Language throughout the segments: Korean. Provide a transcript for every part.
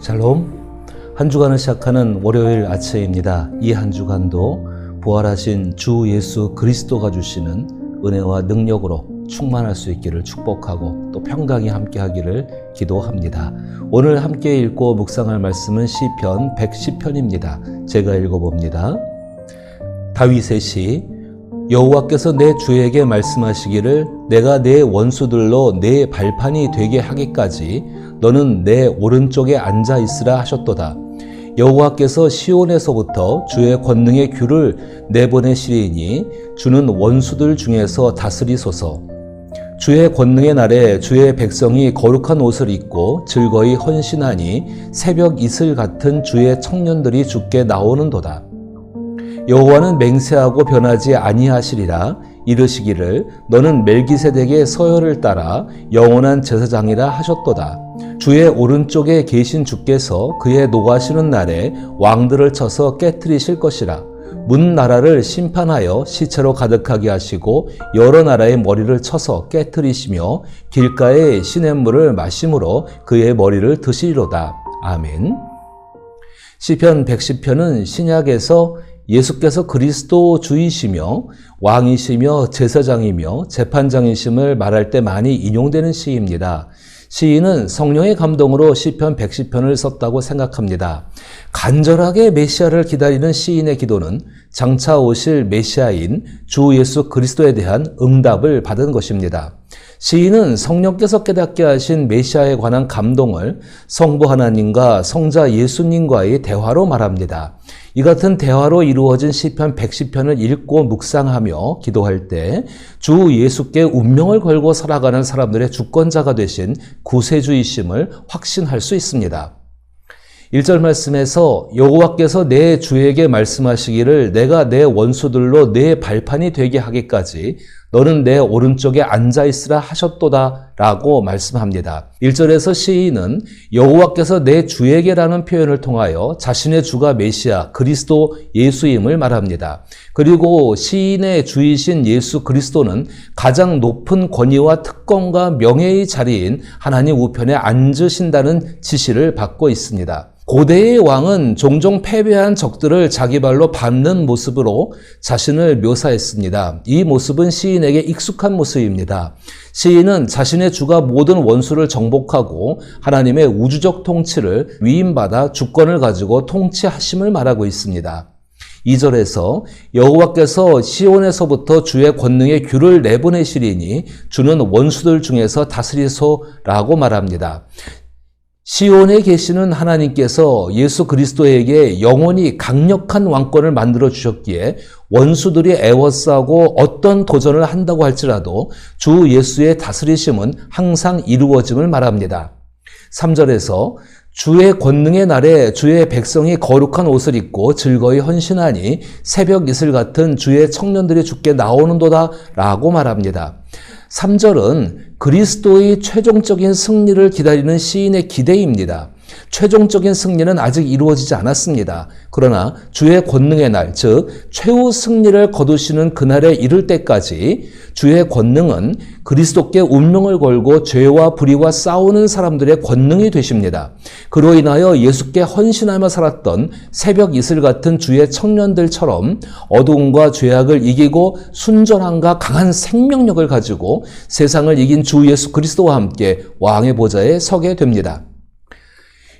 샬롬. 한 주간을 시작하는 월요일 아침입니다. 이 한 주간도 부활하신 주 예수 그리스도가 주시는 은혜와 능력으로 충만할 수 있기를 축복하고 또 평강이 함께하기를 기도합니다. 오늘 함께 읽고 묵상할 말씀은 시편 110편입니다. 제가 읽어봅니다. 다윗의 시. 여호와께서 내 주에게 말씀하시기를 내가 내 원수들로 내 발판이 되게 하기까지 너는 내 오른쪽에 앉아 있으라 하셨도다. 여호와께서 시온에서부터 주의 권능의 귤을 내보내시리니 주는 원수들 중에서 다스리소서. 주의 권능의 날에 주의 백성이 거룩한 옷을 입고 즐거이 헌신하니 새벽 이슬 같은 주의 청년들이 주께 나오는도다. 여호와는 맹세하고 변하지 아니하시리라. 이르시기를 너는 멜기세덱의 서열을 따라 영원한 제사장이라 하셨도다. 주의 오른쪽에 계신 주께서 그의 노하시는 날에 왕들을 쳐서 깨트리실 것이라. 문 나라를 심판하여 시체로 가득하게 하시고 여러 나라의 머리를 쳐서 깨트리시며 길가의 시냇물을 마심으로 그의 머리를 드시리로다. 아멘. 시편 110편은 신약에서 예수께서 그리스도 주이시며 왕이시며 제사장이며 재판장이심을 말할 때 많이 인용되는 시입니다. 시인은 성령의 감동으로 시편 110편을 썼다고 생각합니다. 간절하게 메시아를 기다리는 시인의 기도는 장차 오실 메시아인 주 예수 그리스도에 대한 응답을 받은 것입니다. 시인은 성령께서 깨닫게 하신 메시아에 관한 감동을 성부 하나님과 성자 예수님과의 대화로 말합니다. 이 같은 대화로 이루어진 시편 110편을 읽고 묵상하며 기도할 때 주 예수께 운명을 걸고 살아가는 사람들의 주권자가 되신 구세주이심을 확신할 수 있습니다. 1절 말씀에서 여호와께서 내 주에게 말씀하시기를 내가 내 원수들로 내 발판이 되게 하기까지 너는 내 오른쪽에 앉아있으라 하셨도다 라고 말씀합니다. 1절에서 시인은 여호와께서 내 주에게라는 표현을 통하여 자신의 주가 메시아 그리스도 예수임을 말합니다. 그리고 시인의 주이신 예수 그리스도는 가장 높은 권위와 특권과 명예의 자리인 하나님 우편에 앉으신다는 지시를 받고 있습니다. 고대의 왕은 종종 패배한 적들을 자기 발로 밟는 모습으로 자신을 묘사했습니다. 이 모습은 시인에게 익숙한 모습입니다. 시인은 자신의 주가 모든 원수를 정복하고 하나님의 우주적 통치를 위임받아 주권을 가지고 통치하심을 말하고 있습니다. 2절에서 여호와께서 시온에서부터 주의 권능의 귤을 내보내시리니 주는 원수들 중에서 다스리소라고 말합니다. 시온에 계시는 하나님께서 예수 그리스도에게 영원히 강력한 왕권을 만들어 주셨기에 원수들이 애워싸고 어떤 도전을 한다고 할지라도 주 예수의 다스리심은 항상 이루어짐을 말합니다. 3절에서 주의 권능의 날에 주의 백성이 거룩한 옷을 입고 즐거이 헌신하니 새벽 이슬 같은 주의 청년들이 주께 나오는도다 라고 말합니다. 3절은 그리스도의 최종적인 승리를 기다리는 시인의 기대입니다. 최종적인 승리는 아직 이루어지지 않았습니다. 그러나 주의 권능의 날, 즉 최후 승리를 거두시는 그날에 이를 때까지 주의 권능은 그리스도께 운명을 걸고 죄와 불의와 싸우는 사람들의 권능이 되십니다. 그로 인하여 예수께 헌신하며 살았던 새벽 이슬 같은 주의 청년들처럼 어두움과 죄악을 이기고 순전함과 강한 생명력을 가지고 세상을 이긴 주 예수 그리스도와 함께 왕의 보좌에 서게 됩니다.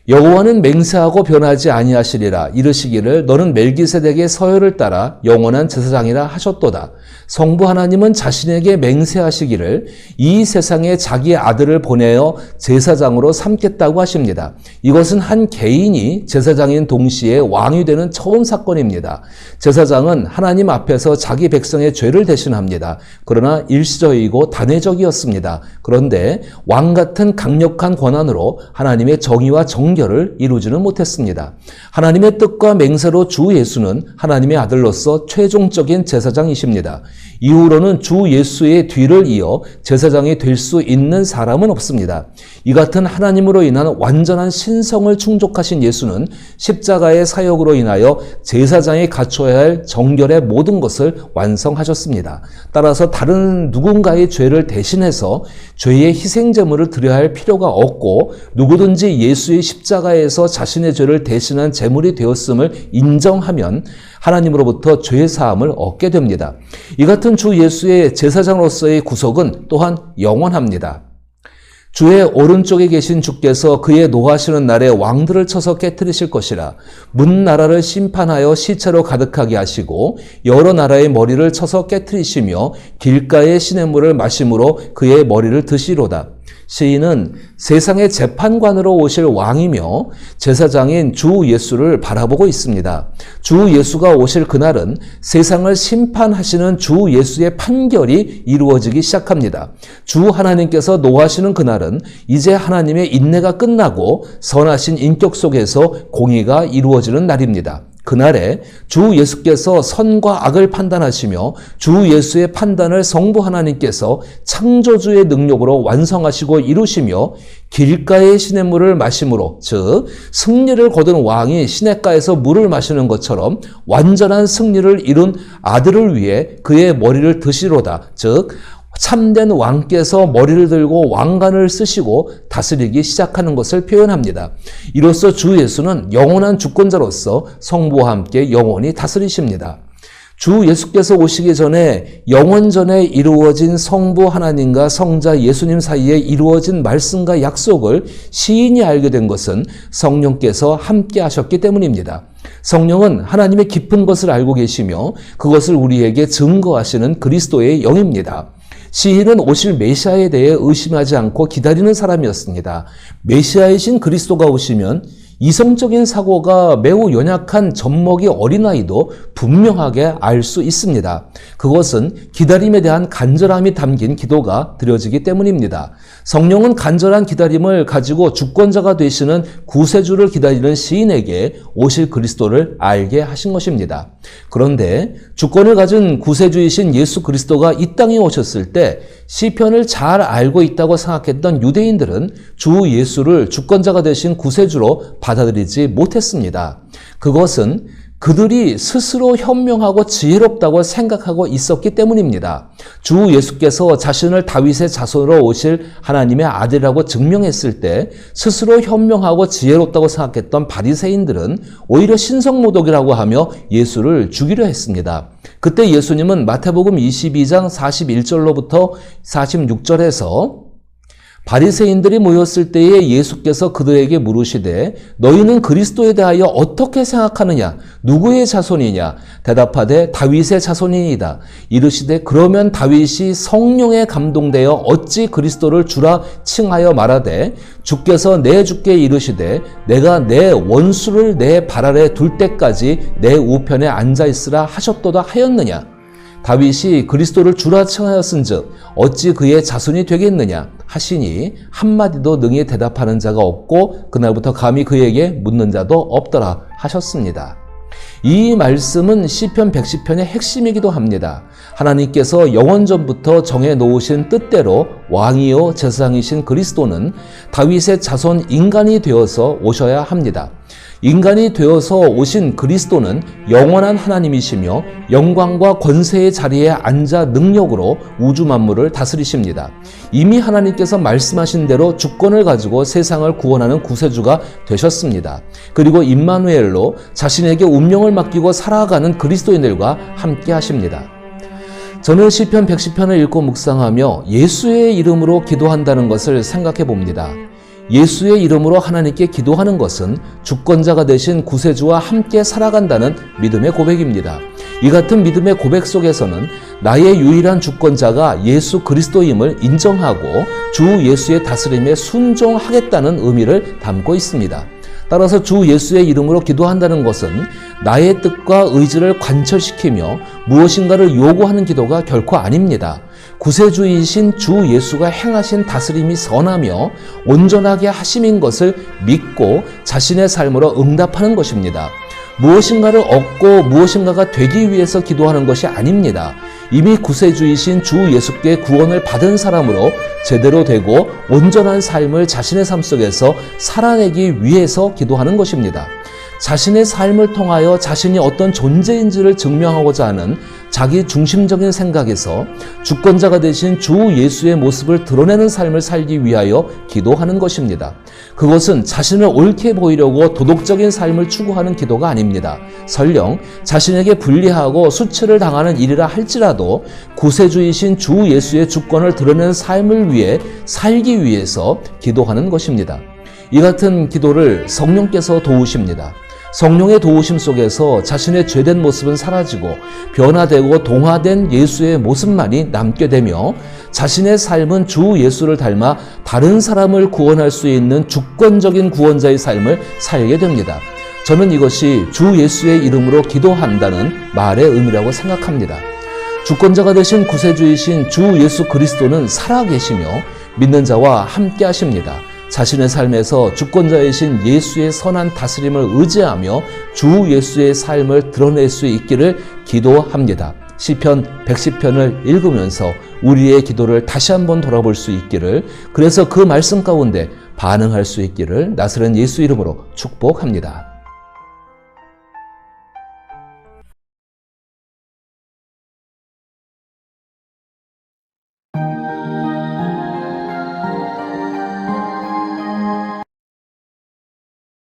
여호와는 맹세하고 변하지 아니하시리라. 이르시기를 너는 멜기세덱의 서열을 따라 영원한 제사장이라 하셨도다. 성부 하나님은 자신에게 맹세하시기를 이 세상에 자기의 아들을 보내어 제사장으로 삼겠다고 하십니다. 이것은 한 개인이 제사장인 동시에 왕이 되는 처음 사건입니다. 제사장은 하나님 앞에서 자기 백성의 죄를 대신합니다. 그러나 일시적이고 단회적이었습니다. 그런데 왕 같은 강력한 권한으로 하나님의 정의와 정결을 이루지는 못했습니다. 하나님의 뜻과 맹세로 주 예수는 하나님의 아들로서 최종적인 제사장이십니다. 이후로는 주 예수의 뒤를 이어 제사장이 될 수 있는 사람은 없습니다. 이 같은 하나님으로 인한 완전한 신성을 충족하신 예수는 십자가의 사역으로 인하여 제사장이 갖춰야 할 정결의 모든 것을 완성하셨습니다. 따라서 다른 누군가의 죄를 대신해서 죄의 희생제물을 드려야 할 필요가 없고 누구든지 예수의 십자가에서 자신의 죄를 대신한 제물이 되었음을 인정하면 하나님으로부터 죄 사함을 얻게 됩니다. 이 같은 주 예수의 제사장으로서의 구속은 또한 영원합니다. 주의 오른쪽에 계신 주께서 그의 노하시는 날에 왕들을 쳐서 깨뜨리실 것이라. 문 나라를 심판하여 시체로 가득하게 하시고 여러 나라의 머리를 쳐서 깨뜨리시며 길가의 시냇물을 마심으로 그의 머리를 드시로다. 시인은 세상의 재판관으로 오실 왕이며 제사장인 주 예수를 바라보고 있습니다. 주 예수가 오실 그날은 세상을 심판하시는 주 예수의 판결이 이루어지기 시작합니다. 주 하나님께서 노하시는 그날은 이제 하나님의 인내가 끝나고 선하신 인격 속에서 공의가 이루어지는 날입니다. 그날에 주 예수께서 선과 악을 판단하시며 주 예수의 판단을 성부 하나님께서 창조주의 능력으로 완성하시고 이루시며 길가의 시냇물을 마심으로, 즉 승리를 거둔 왕이 시냇가에서 물을 마시는 것처럼 완전한 승리를 이룬 아들을 위해 그의 머리를 드시로다. 즉 참된 왕께서 머리를 들고 왕관을 쓰시고 다스리기 시작하는 것을 표현합니다. 이로써 주 예수는 영원한 주권자로서 성부와 함께 영원히 다스리십니다. 주 예수께서 오시기 전에 영원 전에 이루어진 성부 하나님과 성자 예수님 사이에 이루어진 말씀과 약속을 시인이 알게 된 것은 성령께서 함께 하셨기 때문입니다. 성령은 하나님의 깊은 것을 알고 계시며 그것을 우리에게 증거하시는 그리스도의 영입니다. 시인은 오실 메시아에 대해 의심하지 않고 기다리는 사람이었습니다. 메시아이신 그리스도가 오시면 이성적인 사고가 매우 연약한 젖먹이 어린아이도 분명하게 알 수 있습니다. 그것은 기다림에 대한 간절함이 담긴 기도가 드려지기 때문입니다. 성령은 간절한 기다림을 가지고 주권자가 되시는 구세주를 기다리는 시인에게 오실 그리스도를 알게 하신 것입니다. 그런데 주권을 가진 구세주이신 예수 그리스도가 이 땅에 오셨을 때 시편을 잘 알고 있다고 생각했던 유대인들은 주 예수를 주권자가 되신 구세주로 받아들이지 못했습니다. 그것은 그들이 스스로 현명하고 지혜롭다고 생각하고 있었기 때문입니다. 주 예수께서 자신을 다윗의 자손으로 오실 하나님의 아들이라고 증명했을 때 스스로 현명하고 지혜롭다고 생각했던 바리새인들은 오히려 신성모독이라고 하며 예수를 죽이려 했습니다. 그때 예수님은 마태복음 22장 41절로부터 46절에서 바리새인들이 모였을 때에 예수께서 그들에게 물으시되 너희는 그리스도에 대하여 어떻게 생각하느냐? 누구의 자손이냐? 대답하되 다윗의 자손이니이다. 이르시되 그러면 다윗이 성령에 감동되어 어찌 그리스도를 주라 칭하여 말하되 주께서 내 주께 이르시되 내가 내 원수를 내 발 아래 둘 때까지 내 우편에 앉아있으라 하셨도다 하였느냐? 다윗이 그리스도를 주라 칭하였은즉 어찌 그의 자손이 되겠느냐 하시니 한마디도 능히 대답하는 자가 없고 그날부터 감히 그에게 묻는 자도 없더라 하셨습니다. 이 말씀은 시편 110편의 핵심이기도 합니다. 하나님께서 영원전부터 정해놓으신 뜻대로 왕이요 제사장이신 그리스도는 다윗의 자손 인간이 되어서 오셔야 합니다. 인간이 되어서 오신 그리스도는 영원한 하나님이시며 영광과 권세의 자리에 앉아 능력으로 우주 만물을 다스리십니다. 이미 하나님께서 말씀하신 대로 주권을 가지고 세상을 구원하는 구세주가 되셨습니다. 그리고 임마누엘로 자신에게 운명을 맡기고 살아가는 그리스도인들과 함께 하십니다. 저는 시편 110편을 읽고 묵상하며 예수의 이름으로 기도한다는 것을 생각해 봅니다. 예수의 이름으로 하나님께 기도하는 것은 주권자가 되신 구세주와 함께 살아간다는 믿음의 고백입니다. 이 같은 믿음의 고백 속에서는 나의 유일한 주권자가 예수 그리스도임을 인정하고 주 예수의 다스림에 순종하겠다는 의미를 담고 있습니다. 따라서 주 예수의 이름으로 기도한다는 것은 나의 뜻과 의지를 관철시키며 무엇인가를 요구하는 기도가 결코 아닙니다. 구세주이신 주 예수가 행하신 다스림이 선하며 온전하게 하심인 것을 믿고 자신의 삶으로 응답하는 것입니다. 무엇인가를 얻고 무엇인가가 되기 위해서 기도하는 것이 아닙니다. 이미 구세주이신 주 예수께 구원을 받은 사람으로 제대로 되고 온전한 삶을 자신의 삶 속에서 살아내기 위해서 기도하는 것입니다. 자신의 삶을 통하여 자신이 어떤 존재인지를 증명하고자 하는 자기 중심적인 생각에서 주권자가 되신 주 예수의 모습을 드러내는 삶을 살기 위하여 기도하는 것입니다. 그것은 자신을 옳게 보이려고 도덕적인 삶을 추구하는 기도가 아닙니다. 설령 자신에게 불리하고 수치를 당하는 일이라 할지라도 구세주이신 주 예수의 주권을 드러내는 삶을 위해 살기 위해서 기도하는 것입니다. 이 같은 기도를 성령께서 도우십니다. 성령의 도우심 속에서 자신의 죄된 모습은 사라지고 변화되고 동화된 예수의 모습만이 남게 되며 자신의 삶은 주 예수를 닮아 다른 사람을 구원할 수 있는 주권적인 구원자의 삶을 살게 됩니다. 저는 이것이 주 예수의 이름으로 기도한다는 말의 의미라고 생각합니다. 주권자가 되신 구세주이신 주 예수 그리스도는 살아계시며 믿는 자와 함께 하십니다. 자신의 삶에서 주권자이신 예수의 선한 다스림을 의지하며 주 예수의 삶을 드러낼 수 있기를 기도합니다. 시편 110편을 읽으면서 우리의 기도를 다시 한번 돌아볼 수 있기를, 그래서 그 말씀 가운데 반응할 수 있기를 나사렛 예수 이름으로 축복합니다.